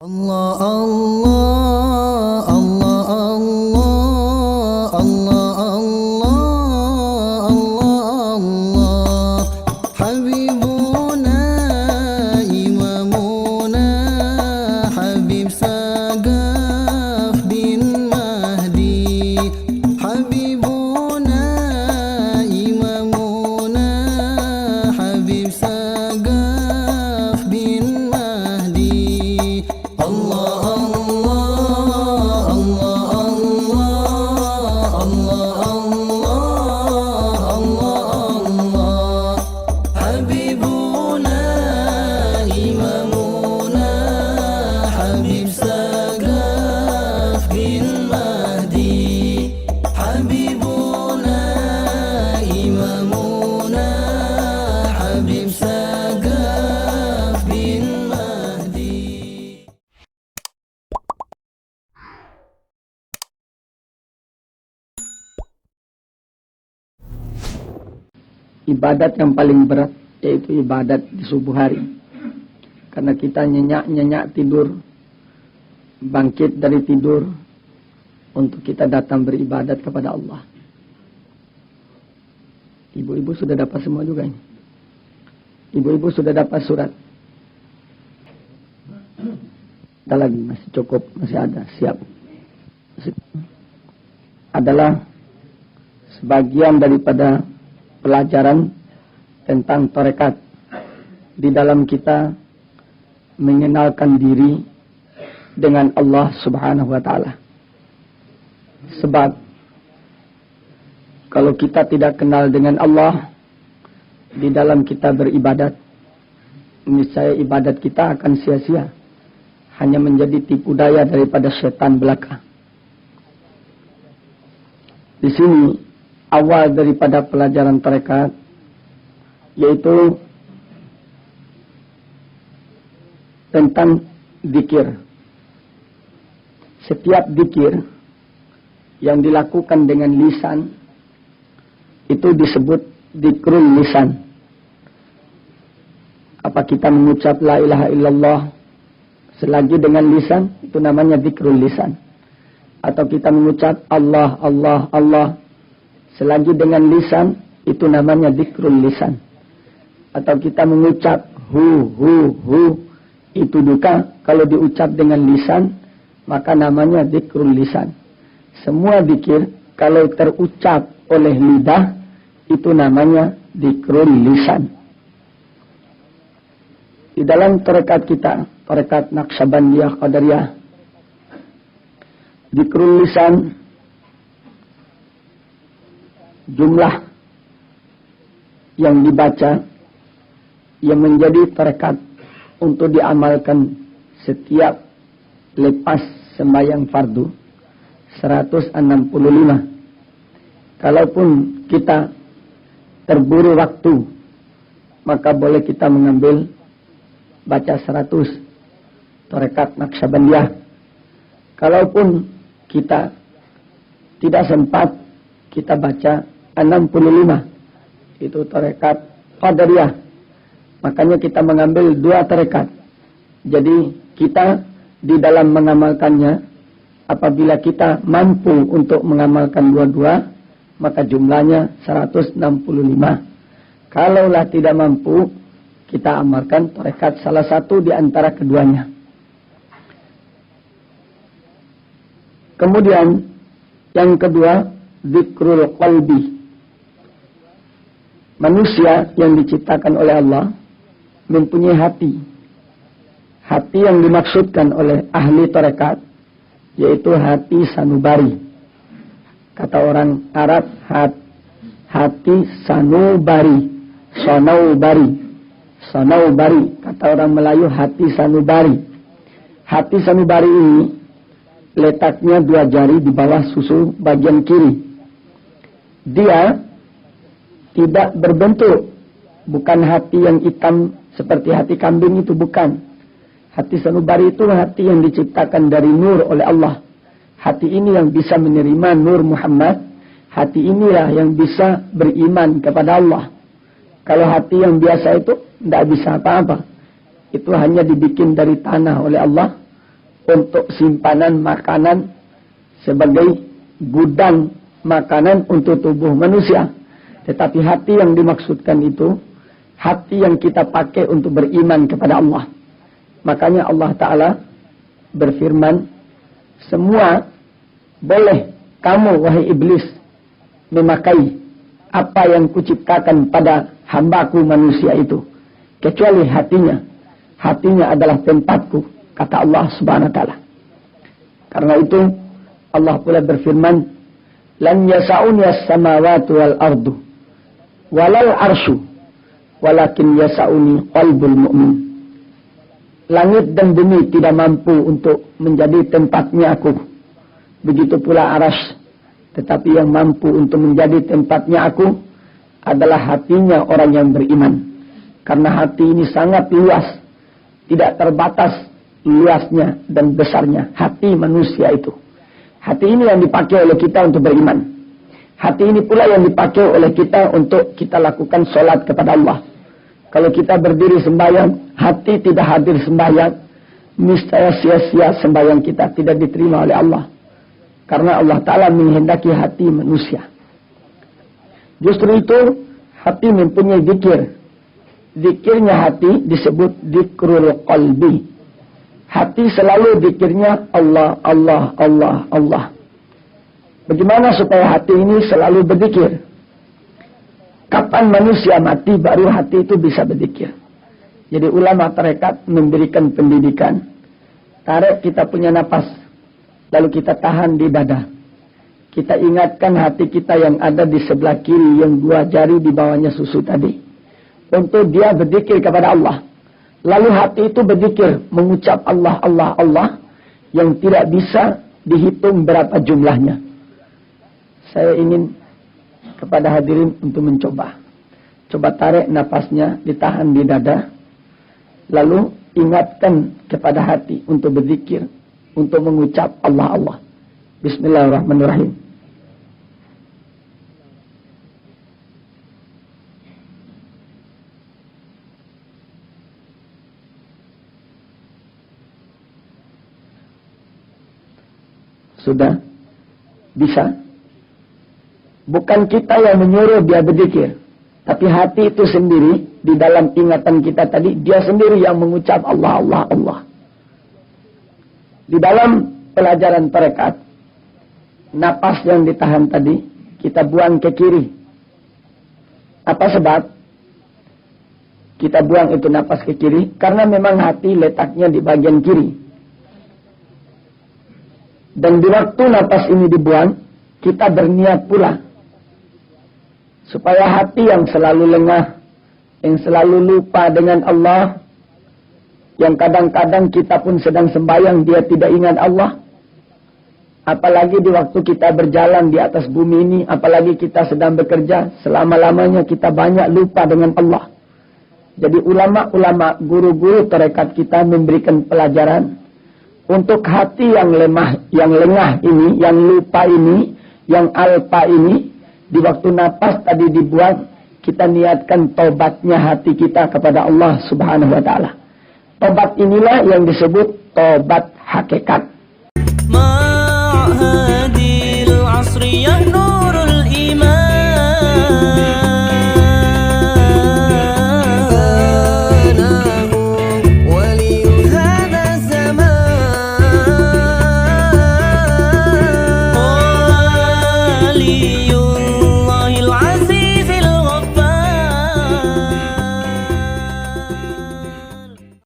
Allah Allah Allah Allah Allah Allah Allah Allah Habibuna Imamuna Habib Sagaf bin Mahdi Habibuna Imamuna Habib Sagaf bin Mahdi Allah Allah Allah Allah Allah Allah Habibuna Imamuna Habib Sagaf bin Mahdi Habibuna Imamuna Habib Sagaf bin Mahdi. Ibadat yang paling berat yaitu ibadat di subuh hari. Karena kita nyenyak tidur, bangkit dari tidur untuk kita datang beribadat kepada Allah. Ibu-ibu sudah dapat semua juga ini. Ibu-ibu sudah dapat surat. Ada lagi, masih cukup, masih ada, siap. Adalah sebagian daripada pelajaran tentang tarekat di dalam kita mengenalkan diri dengan Allah Subhanahu wa taala. Sebab kalau kita tidak kenal dengan Allah di dalam kita beribadat, niscaya ibadat kita akan sia-sia, hanya menjadi tipu daya daripada setan belaka. Di sini awal daripada pelajaran tarekat yaitu tentang zikir. Setiap zikir yang dilakukan dengan lisan itu disebut zikrul lisan. Apa kita mengucap la ilaha illallah selagi dengan lisan, itu namanya zikrul lisan. Atau kita mengucap Allah Allah Allah selagi dengan lisan, itu namanya zikrul lisan. Atau kita mengucap hu, itu juga kalau diucap dengan lisan, maka namanya zikrul lisan. Semua zikir kalau terucap oleh lidah, itu namanya zikrul lisan. Di dalam tarekat kita, tarekat Naqsyabandiyah Qadariyah, zikrul lisan jumlah yang dibaca yang menjadi tarekat untuk diamalkan setiap lepas sembahyang fardu 165. Kalaupun kita terburu waktu, maka boleh kita mengambil baca 100 tarekat Naqsyabandiyah. Kalaupun kita tidak sempat, kita baca 65, itu tarekat Qadariyah. Makanya kita mengambil 2 tarekat. Jadi kita di dalam mengamalkannya, apabila kita mampu untuk mengamalkan dua-dua, maka jumlahnya 165. Kalaulah tidak mampu, kita amalkan tarekat salah satu di antara keduanya. Kemudian yang kedua, zikrul qalbi. Manusia yang diciptakan oleh Allah mempunyai hati. Hati yang dimaksudkan oleh ahli tarekat yaitu hati sanubari. Kata orang Arab, hati sanubari, sonaubari. Kata orang Melayu, hati sanubari. Hati sanubari ini letaknya 2 jari di bawah susu bagian kiri. Dia tidak berbentuk, bukan hati yang hitam seperti hati kambing, itu bukan. Hati sanubari itu hati yang diciptakan dari nur oleh Allah. Hati ini yang bisa menerima nur Muhammad. Hati inilah yang bisa beriman kepada Allah. Kalau hati yang biasa itu tidak bisa apa-apa. Itu hanya dibikin dari tanah oleh Allah, untuk simpanan makanan sebagai gudang makanan untuk tubuh manusia. Tetapi hati yang dimaksudkan itu hati yang kita pakai untuk beriman kepada Allah. Makanya Allah Ta'ala berfirman, semua boleh kamu wahai iblis memakai apa yang kuciptakan pada hambaku manusia itu, kecuali hatinya. Hatinya adalah tempatku, kata Allah Subhanahu Wa Ta'ala. Karena itu Allah pula berfirman, lan yasa'uni as-samawati wal ardu walal arsyu walakin yasa'uni qalbul mu'min. Langit dan bumi tidak mampu untuk menjadi tempatnya aku. Begitu pula arsy. Tetapi yang mampu untuk menjadi tempatnya aku adalah hatinya orang yang beriman. Karena hati ini sangat luas. Tidak terbatas luasnya dan besarnya hati manusia itu. Hati ini yang dipakai oleh kita untuk beriman. Hati ini pula yang dipakai oleh kita untuk kita lakukan sholat kepada Allah. Kalau kita berdiri sembahyang, hati tidak hadir sembahyang, niscaya sia-sia sembahyang kita tidak diterima oleh Allah. Karena Allah Ta'ala menghendaki hati manusia. Justru itu, hati mempunyai zikir. Zikirnya hati disebut zikrul qalbi. Hati selalu zikirnya Allah, Allah, Allah, Allah. Bagaimana supaya hati ini selalu berzikir? Kapan manusia mati baru hati itu bisa berzikir. Jadi ulama tarekat memberikan pendidikan. Tarik kita punya napas, lalu kita tahan di dada. Kita ingatkan hati kita yang ada di sebelah kiri, yang 2 jari di bawahnya susu tadi, untuk dia berzikir kepada Allah. Lalu hati itu berzikir, mengucap Allah, Allah, Allah, yang tidak bisa dihitung berapa jumlahnya. Saya ingin kepada hadirin untuk mencoba. Coba tarik napasnya, ditahan di dada. Lalu ingatkan kepada hati untuk berzikir, untuk mengucap Allah, Allah. Bismillahirrahmanirrahim. Sudah? Bisa? Bukan kita yang menyuruh dia berzikir, tapi hati itu sendiri di dalam ingatan kita tadi, dia sendiri yang mengucap Allah, Allah, Allah. Di dalam pelajaran tarekat, napas yang ditahan tadi kita buang ke kiri. Apa sebab kita buang itu napas ke kiri? Karena memang hati letaknya di bagian kiri. Dan di waktu napas ini dibuang, kita berniat pula supaya hati yang selalu lengah, yang selalu lupa dengan Allah, yang kadang-kadang kita pun sedang sembahyang dia tidak ingat Allah, apalagi di waktu kita berjalan di atas bumi ini, apalagi kita sedang bekerja, selama-lamanya kita banyak lupa dengan Allah. Jadi ulama-ulama, guru-guru tarekat kita memberikan pelajaran untuk hati yang lemah, yang lengah ini, yang lupa ini, yang alpa ini. Di waktu napas tadi dibuang, kita niatkan tobatnya hati kita kepada Allah Subhanahu Wa Ta'ala. Tobat inilah yang disebut tobat hakikat. Ma'hadil asriyah